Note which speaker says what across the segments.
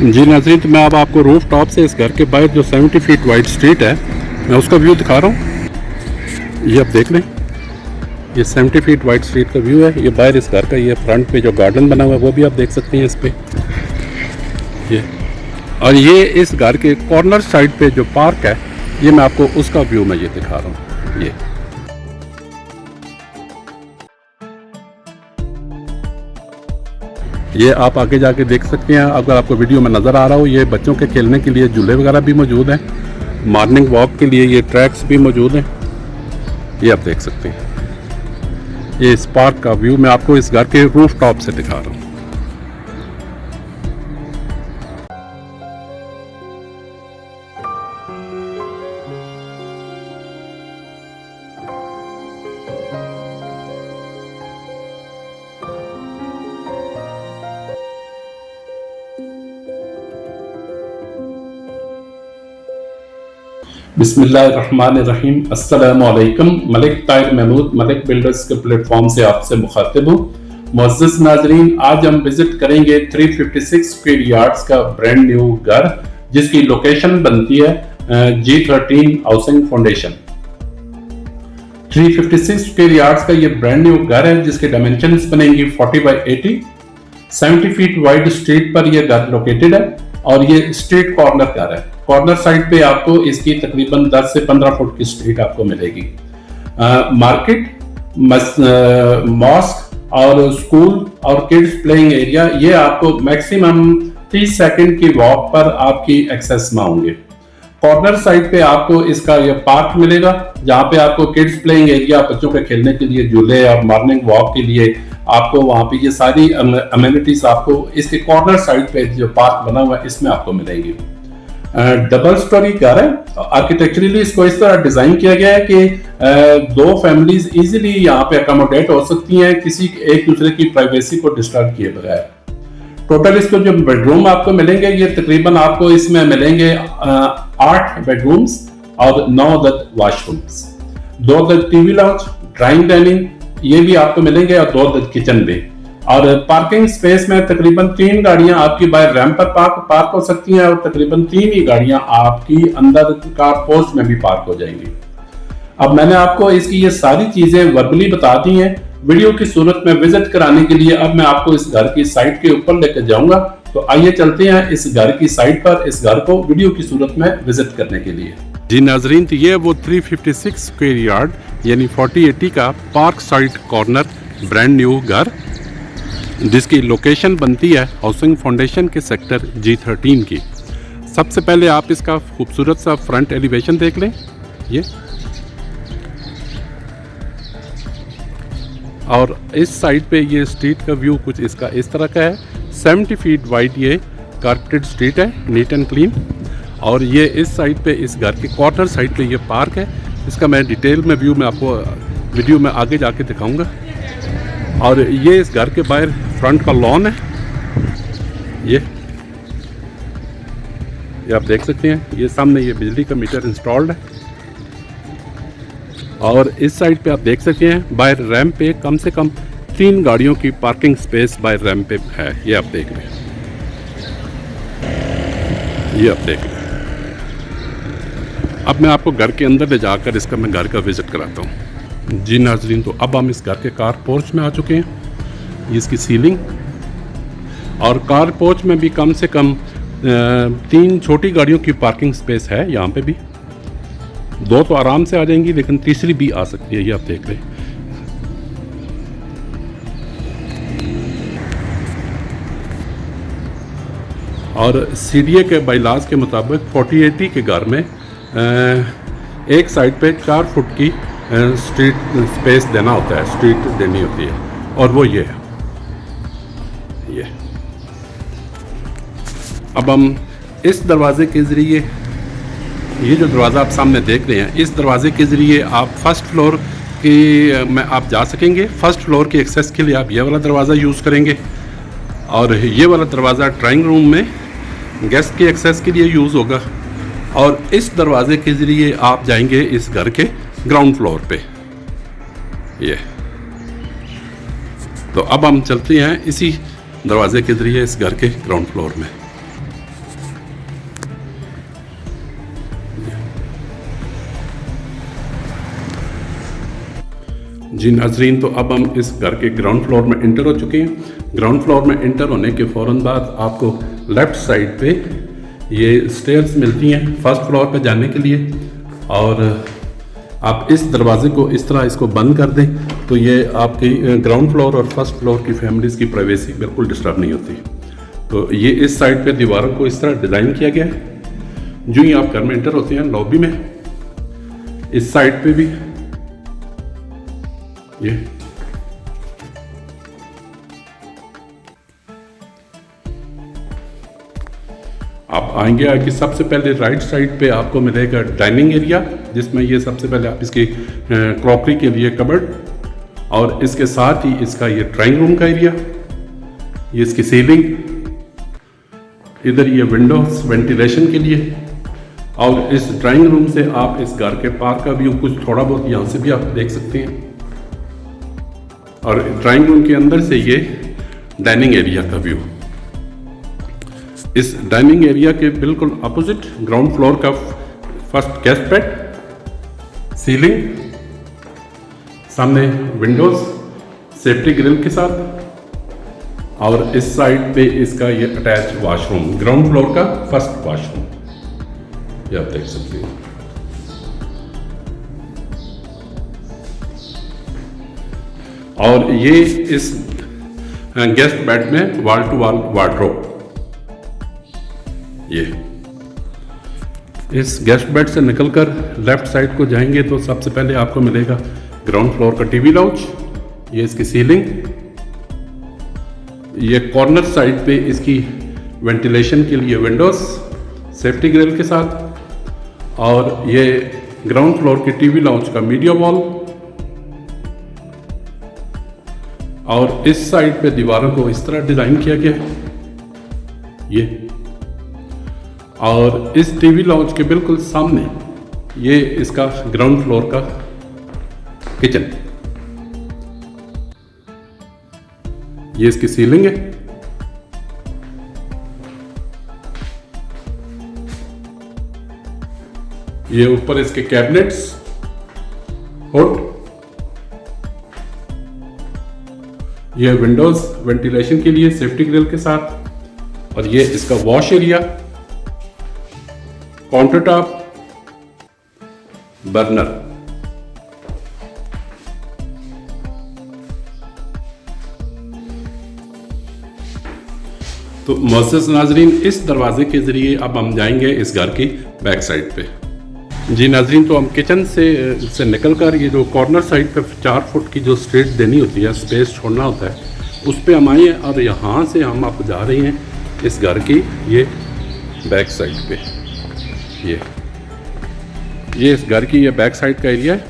Speaker 1: जी नाज़रीन, तो मैं अब आपको रूफ टॉप से इस घर के बाहर जो 70 फीट वाइड स्ट्रीट है, मैं उसका व्यू दिखा रहा हूँ। ये आप देख लें, ये 70 फीट वाइड स्ट्रीट का व्यू है। ये बाहर इस घर का, ये फ्रंट पे जो गार्डन बना हुआ है वो भी आप देख सकते हैं इस पे। ये और ये इस घर के कॉर्नर साइड पे जो पार्क है, ये मैं आपको उसका व्यू मैं ये दिखा रहा हूँ। ये आप आगे जाके देख सकते हैं, अगर आपको वीडियो में नज़र आ रहा हो। ये बच्चों के खेलने के लिए झूले वगैरह भी मौजूद हैं, मॉर्निंग वॉक के लिए ये ट्रैक्स भी मौजूद हैं। ये आप देख सकते हैं। ये इस पार्क का व्यू मैं आपको इस घर के रूफ टॉप से दिखा रहा हूँ। बिस्मिल्लाहिर्रहमानिर्रहीम। अस्सलामुअलैकुम। मलिक ताहिर महमूद मलिक बिल्डर्स के प्लेटफॉर्म से आपसे मुखातिब हूँ। मुअज़्ज़िज़ नाज़रीन, आज हम विजिट करेंगे 356 स्क्वायर यार्ड्स का ब्रांड न्यू घर, जिसकी लोकेशन बनती है G13 housing foundation. 356 square yards का ये ब्रांड न्यू घर है, जिसके डायमेंशंस बनेंगी 40 बाई 80। 70 फीट वाइड स्ट्रीट पर यह घर लोकेटेड है और ये स्ट्रीट कॉर्नर घर है। कॉर्नर साइड पे आपको इसकी तकरीबन 10 से 15 फुट की स्ट्रीट आपको मिलेगी। मार्केट, मॉस्क और स्कूल और किड्स प्लेइंग एरिया, ये आपको मैक्सिमम 30 सेकंड की वॉक पर आपकी एक्सेस में होंगे। कॉर्नर साइड पे आपको इसका ये पार्क मिलेगा, जहाँ पे आपको किड्स प्लेइंग एरिया, बच्चों के खेलने के लिए झूले और मॉर्निंग वॉक के लिए आपको वहाँ पे ये सारी अमेनिटीज आपको इसके कॉर्नर साइड पे जो पार्क बना हुआ है इसमें आपको मिलेंगी। डबल स्टोरी घर है। आर्किटेक्चरली इसको इस तरह डिजाइन किया गया है कि दो फैमिलीज इजीली यहाँ पे अकोमोडेट हो सकती हैं, किसी एक दूसरे की प्राइवेसी को डिस्टर्ब किए बगैर। टोटल इसको जो बेडरूम आपको मिलेंगे, ये तकरीबन आपको इसमें मिलेंगे 8 बेडरूम्स और 9 washrooms, 2 TV launch, drawing dining ये भी आपको मिलेंगे और 2 किचन भी। और पार्किंग स्पेस में तकरीबन 3 गाड़ियां आपकी बाहर रैंप पर पार्क हो सकती हैं और तकरीबन 3 ही गाड़ियां आपकी अंदर कार पोर्च में भी पार्क हो जाएंगी। अब मैंने आपको इसकी ये सारी चीजें वर्बली बता दी हैं। वीडियो की सूरत में विजिट कराने के लिए अब मैं आपको इस घर की साइट के ऊपर लेकर जाऊंगा। तो आइए चलते हैं इस घर की साइट पर, इस घर को वीडियो की सूरत में विजिट करने के लिए। जी नाजरीन, तो ये वो 356 स्क्वायर यार्ड यानी 4080 का park side corner brand new घर, जिसकी लोकेशन बनती है हाउसिंग फाउंडेशन के सेक्टर G13 की। सबसे पहले आप इसका खूबसूरत सा फ्रंट एलिवेशन देख लें। ये और इस साइड पे ये स्ट्रीट का व्यू कुछ इसका इस तरह का है। 70 फीट वाइड ये कारपेटेड स्ट्रीट है, नीट एंड क्लीन। और ये इस साइड पे, इस घर के कॉर्नर साइड पे ये पार्क है। इसका मैं डिटेल में व्यू में आपको वीडियो में आगे जाके दिखाऊंगा। और ये इस घर के बाहर फ्रंट का लॉन है। ये आप देख सकते हैं, ये सामने ये बिजली का मीटर इंस्टॉल्ड है। और इस साइड पे आप देख सकते हैं बाहर रैंप पे कम से कम 3 गाड़ियों की पार्किंग स्पेस बाहर रैंप पे है। ये आप देख लें, ये आप देख लें। अब मैं आपको घर के अंदर ले जाकर इसका मैं घर का विजिट कराता हूँ। जी नाजरीन, तो अब हम इस घर के कार पोर्च में आ चुके हैं। इसकी सीलिंग और कार पोर्च में भी कम से कम 3 छोटी गाड़ियों की पार्किंग स्पेस है। यहाँ पे भी 2 तो आराम से आ जाएंगी, लेकिन तीसरी भी आ सकती है। ये आप देख लें। और CDA के बाइलाज के मुताबिक 4080 के घर में एक साइड पे 4 फुट की स्ट्रीट स्पेस देना होता है, स्ट्रीट देनी होती है। और वो ये है। ये अब हम इस दरवाजे के ज़रिए, ये जो दरवाज़ा आप सामने देख रहे हैं, इस दरवाजे के ज़रिए आप फर्स्ट फ्लोर की में आप जा सकेंगे। फर्स्ट फ्लोर की एक्सेस के लिए आप ये वाला दरवाज़ा यूज़ करेंगे और ये वाला दरवाज़ा ड्राइंग रूम में गेस्ट की एक्सेस के लिए यूज़ होगा। और इस दरवाजे के ज़रिए आप जाएंगे इस घर के ग्राउंड फ्लोर पे। ये तो अब हम चलते हैं इसी दरवाजे के ज़रिए इस घर के ग्राउंड फ्लोर में। जी नाजरीन, तो अब हम इस घर के ग्राउंड फ्लोर में इंटर हो चुके हैं। ग्राउंड फ्लोर में इंटर होने के फ़ौरन बाद आपको लेफ़्ट साइड पे ये स्टेयर्स मिलती हैं फर्स्ट फ्लोर पे जाने के लिए, और आप इस दरवाजे को इस तरह इसको बंद कर दें तो ये आपकी ग्राउंड फ्लोर और फर्स्ट फ्लोर की फैमिलीज़ की प्राइवेसी बिल्कुल डिस्टर्ब नहीं होती। तो ये इस साइड पे दीवारों को इस तरह डिज़ाइन किया गया है। जो ही आप घर में इंटर होते हैं लॉबी में, इस साइड पे भी ये आप आएंगे आगे सबसे पहले राइट साइड पे आपको मिलेगा डाइनिंग एरिया, जिसमें ये सबसे पहले आप इसकी क्रॉकरी के लिए कबर्ड, और इसके साथ ही इसका ये ड्राइंग रूम का एरिया, ये इसकी सीलिंग, इधर ये विंडोज वेंटिलेशन के लिए, और इस ड्राइंग रूम से आप इस घर के पार्क का व्यू कुछ थोड़ा बहुत यहाँ से भी आप देख सकते हैं। और ड्राइंग रूम के अंदर से ये डाइनिंग एरिया का व्यू। इस डाइनिंग एरिया के बिल्कुल अपोजिट ग्राउंड फ्लोर का फर्स्ट गेस्ट बेड, सीलिंग, सामने विंडोज सेफ्टी ग्रिल के साथ, और इस साइड पे इसका ये अटैच वॉशरूम, ग्राउंड फ्लोर का फर्स्ट वॉशरूम, ये आप देख सकते हैं। और ये इस गेस्ट बेड में वॉल टू वॉल वार्डरोब, ये इस गेस्ट बेड से निकलकर लेफ्ट साइड को जाएंगे तो सबसे पहले आपको मिलेगा ग्राउंड फ्लोर का टीवी लाउंज, ये इसकी सीलिंग, ये कॉर्नर साइड पे इसकी वेंटिलेशन के लिए विंडोज सेफ्टी ग्रिल के साथ, और ये ग्राउंड फ्लोर की टीवी लाउंज का मीडिया वॉल, और इस साइड पे दीवारों को इस तरह डिजाइन किया गया है ये, और इस टीवी लाउंज के बिल्कुल सामने ये इसका ग्राउंड फ्लोर का किचन, ये इसकी सीलिंग है, ये ऊपर इसके कैबिनेट्स, हुड, ये विंडोज वेंटिलेशन के लिए सेफ्टी ग्रिल के साथ, और ये इसका wash area, counter top, burner. तो मोअज़्ज़ज़ नाज़रीन, इस दरवाजे के जरिए अब हम जाएंगे इस घर की बैक साइड पे। जी नाज़रीन, तो हम किचन से निकल कर ये जो कॉर्नर साइड पे 4 फुट की जो स्ट्रेट देनी होती है, स्पेस छोड़ना होता है, उस पे हम आए हैं, और यहाँ से हम आप जा रहे हैं इस घर की ये बैक साइड पे। ये इस घर की ये बैक साइड का एरिया है।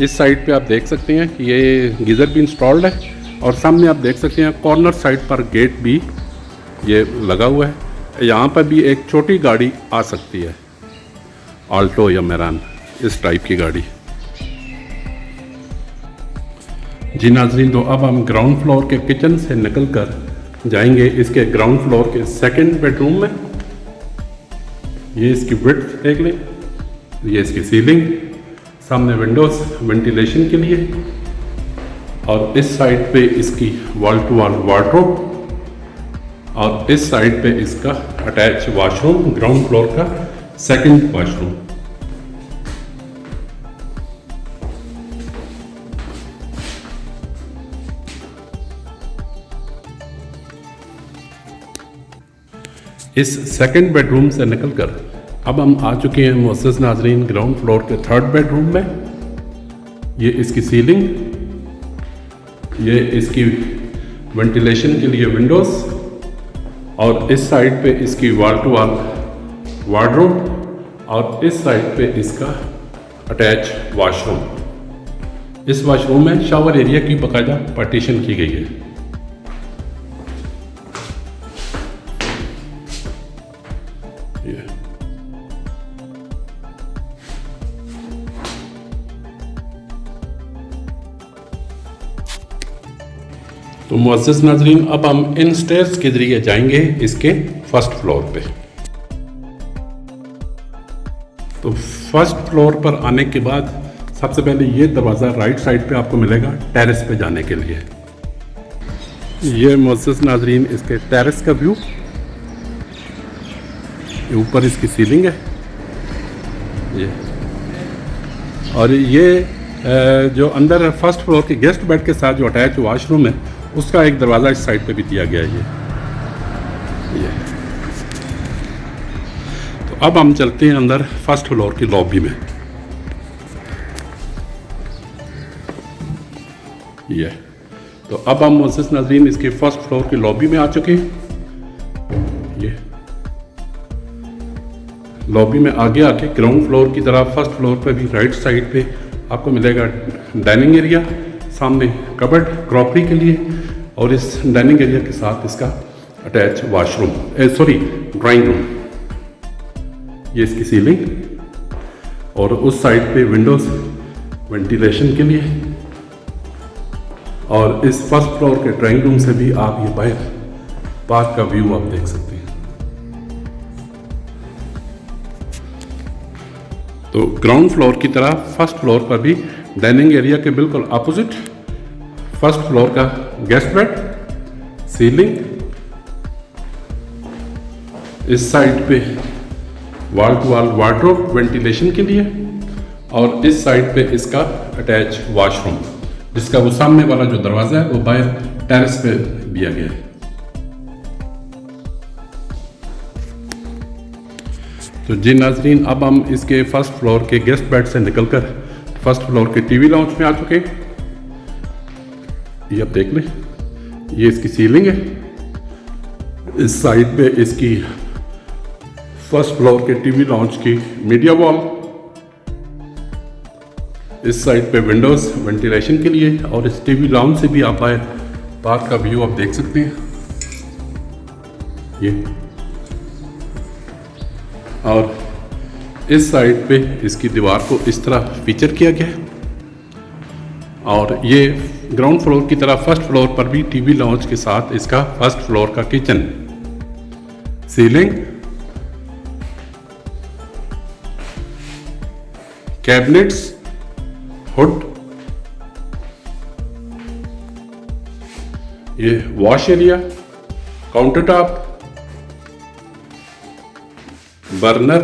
Speaker 1: इस साइड पे आप देख सकते हैं कि ये गीज़र भी इंस्टॉल्ड है, और सामने आप देख सकते हैं कॉर्नर साइड पर गेट भी ये लगा हुआ है। यहाँ पर भी एक छोटी गाड़ी आ सकती है, आल्टो या मेरान, इस टाइप की गाड़ी। जी नाज़रीन, तो अब हम ग्राउंड फ्लोर के किचन से निकलकर जाएंगे इसके ग्राउंड फ्लोर के सेकंड बेडरूम में। ये इसकी विड्थ देख लें, ये इसकी सीलिंग, सामने विंडोज वेंटिलेशन के लिए, और इस साइड पे इसकी वॉल टू वॉल वार्डरोब, और इस साइड पे इसका अटैच वॉशरूम, ग्राउंड फ्लोर का सेकंड वॉशरूम। इस सेकंड बेडरूम से निकलकर अब हम आ चुके हैं मोअज़्ज़ज़ नाज़रीन ग्राउंड फ्लोर के थर्ड बेडरूम में। ये इसकी सीलिंग, ये इसकी वेंटिलेशन के लिए विंडोज, और इस साइड पे इसकी वॉल टू वॉल वार्डरोब, और इस साइड पे इसका अटैच वॉशरूम। इस वॉशरूम में शावर एरिया की बाकायदा पार्टीशन की गई है। तो मुअज़्ज़ज़ नाज़रीन, अब हम इन स्टेयर्स के जरिए जाएंगे इसके फर्स्ट फ्लोर पे। तो फर्स्ट फ्लोर पर आने के बाद सबसे पहले ये दरवाज़ा राइट साइड पे आपको मिलेगा टेरेस पे जाने के लिए। ये मोअज़्ज़ज़ नाज़रीन इसके टेरेस का व्यू, ऊपर इसकी सीलिंग है ये, और ये जो अंदर फर्स्ट फ्लोर के गेस्ट बेड के साथ जो अटैच वॉशरूम है उसका एक दरवाज़ा इस साइड पे भी दिया गया है ये। तो अब हम चलते हैं अंदर फर्स्ट फ्लोर की लॉबी में। ये तो अब हम मोअज़्ज़ज़ नाज़रीन इसके फर्स्ट फ्लोर की लॉबी में आ चुके हैं। ये लॉबी में आगे आके ग्राउंड फ्लोर की तरफ फर्स्ट फ्लोर पे भी राइट साइड पे आपको मिलेगा डाइनिंग एरिया, सामने कबर्ड क्रॉकरी के लिए, और इस डाइनिंग एरिया के साथ इसका अटैच वॉशरूम, ड्राइंग रूम। ये इसकी सीलिंग, और उस साइड पे विंडोज वेंटिलेशन के लिए, और इस फर्स्ट फ्लोर के ड्राइंग रूम से भी आप ये बाहर पार्क का व्यू आप देख सकते हैं। तो ग्राउंड फ्लोर की तरह फर्स्ट फ्लोर पर भी डाइनिंग एरिया के बिल्कुल अपोजिट फर्स्ट फ्लोर का गेस्ट बेड, सीलिंग, इस साइड पे wall to wall wardrobe ventilation के लिए, और इस साइड पे इसका अटैच वॉशरूम, जिसका वो सामने वाला जो दरवाज़ा है वो बाहर टेरेस पे दिया गया है। तो जी नाजरीन, अब हम इसके फर्स्ट फ्लोर के गेस्ट बेड से निकलकर फर्स्ट फ्लोर के टीवी लाउंज में आ चुके हैं। ये आप देख लें, ये इसकी सीलिंग है, इस साइड पे इसकी फर्स्ट फ्लोर के टीवी लाउंज की मीडिया वॉल, इस साइड पे विंडोज वेंटिलेशन के लिए, और इस टीवी लाउंज से भी आप आए पार्क का व्यू आप देख सकते हैं ये। और इस साइड पे इसकी दीवार को इस तरह फीचर किया गया है, और ये ग्राउंड फ्लोर की तरह फर्स्ट फ्लोर पर भी टीवी लाउंज के साथ इसका फर्स्ट फ्लोर का किचन, सीलिंग, कैबिनेट्स, हुड, ये wash area, counter top, burner,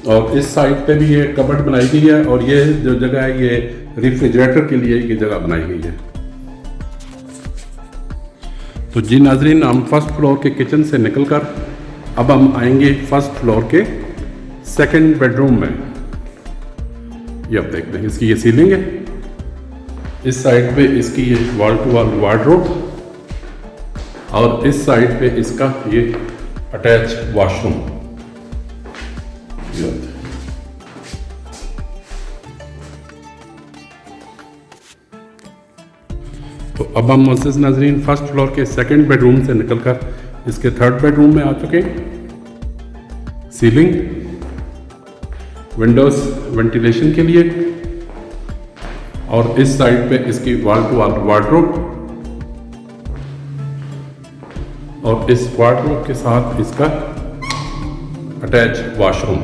Speaker 1: और इस साइड पे भी ये कबर्ड बनाई गई है, और ये जो जगह है ये रेफ्रिजरेटर के लिए ये जगह बनाई गई है। तो जी नाजरीन, हम फर्स्ट फ्लोर के किचन से निकलकर अब हम आएंगे फर्स्ट फ्लोर के सेकंड बेडरूम में। ये आप देखते हैं, इसकी ये सीलिंग है, इस साइड पे इसकी ये वॉल टू वॉल वार्डरोब, और इस साइड पे इसका ये अटैच वॉशरूम। तो अब हम मोअज़्ज़ज़ नाज़रीन फर्स्ट फ्लोर के सेकंड बेडरूम से निकलकर इसके थर्ड बेडरूम में आ चुके हैं। सीलिंग, विंडोज वेंटिलेशन के लिए, और इस साइड पे इसकी वॉल टू वॉल वार्डरोब, और इस वार्डरोब के साथ इसका अटैच वॉशरूम।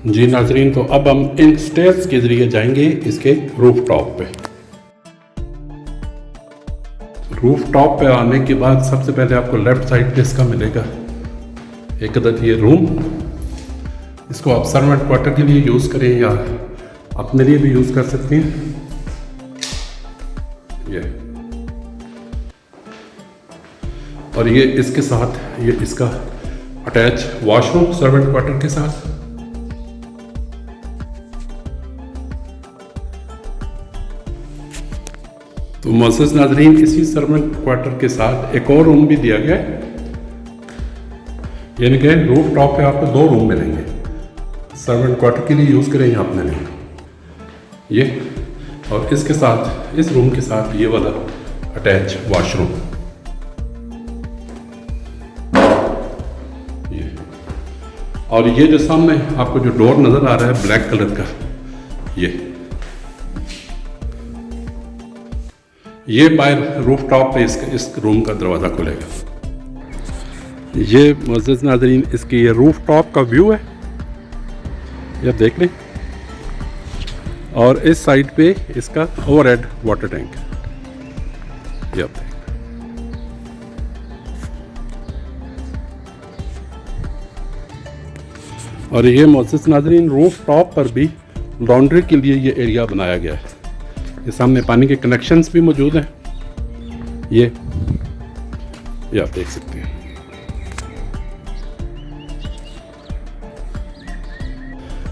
Speaker 1: जी नाजरीन, तो अब हम इन स्टेयर्स के जरिए जाएंगे इसके रूफ टॉप पे। रूफ टॉप पे आने के बाद सबसे पहले आपको लेफ्ट साइड पे इसका मिलेगा एक अदद ये रूम। इसको आप सर्वेंट क्वार्टर के लिए यूज़ करें या अपने लिए भी यूज़ कर सकते हैं। ये और ये इसके साथ ये इसका अटैच वॉशरूम सर्वेंट क्वार्टर के साथ। तो मोअज़्ज़ज़ नाज़रीन, इसी सर्वेंट क्वार्टर के साथ एक और रूम भी दिया गया है, यानी कि रूफ टॉप पे आपको 2 रूम मिलेंगे। सर्वेंट क्वार्टर के लिए यूज़ करें या अपने लिए ये, और इसके साथ इस रूम के साथ ये वाला अटैच वॉशरूम। ये और ये जो सामने आपको जो डोर नजर आ रहा है ब्लैक कलर का, ये बाहर रूफ टॉप पे इस रूम का दरवाज़ा खुलेगा। ये मुअज़्ज़ज़ नाज़रीन इसकी ये रूफ टॉप का व्यू है, ये देख लें। और इस साइड पे इसका ओवरहेड वाटर टैंक, ये आप देख। और ये मुअज़्ज़ज़ नाज़रीन रूफ टॉप पर भी लॉन्ड्री के लिए ये एरिया बनाया गया है। ये सामने पानी के कनेक्शंस भी मौजूद हैं, ये आप देख सकते हैं।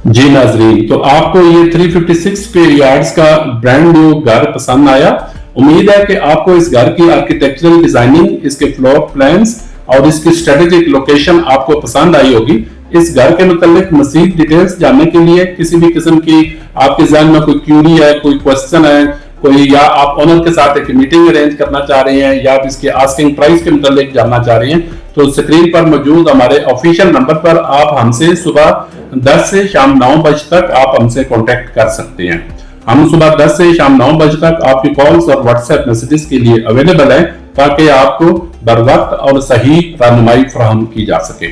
Speaker 1: जी नाजरीन, तो आपको ये 356 स्क्वायर यार्ड्स का ब्रांड न्यू घर पसंद आया। उम्मीद है कि आपको इस घर की आर्किटेक्चरल डिजाइनिंग, इसके फ्लोर प्लान्स और इसकी स्ट्रेटेजिक लोकेशन आपको पसंद आई होगी। इस घर के मुतालिक मज़ीद डिटेल्स जानने के लिए किसी भी किस्म की आपके ज़हन में कोई क्यूरी है, कोई क्वेश्चन है, कोई, या आप ओनर के साथ एक मीटिंग अरेंज करना चाह रहे हैं, या आप इसके आस्किंग प्राइस के मुतालिक जानना चाह रहे हैं, तो स्क्रीन पर मौजूद हमारे ऑफिशियल नंबर पर आप हमसे सुबह 10 से शाम 9 बजे तक आप हमसे कांटेक्ट कर सकते हैं। हम सुबह 10 से शाम 9 बजे तक आपकी कॉल्स और व्हाट्सएप मैसेजेस के लिए अवेलेबल है, ताकि आपको बर वक्त और सही रहनुमाई फराहम की जा सके।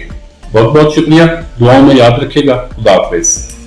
Speaker 1: बहुत बहुत शुक्रिया, दुआओं में याद रखिएगा। खुदा हाफिज़।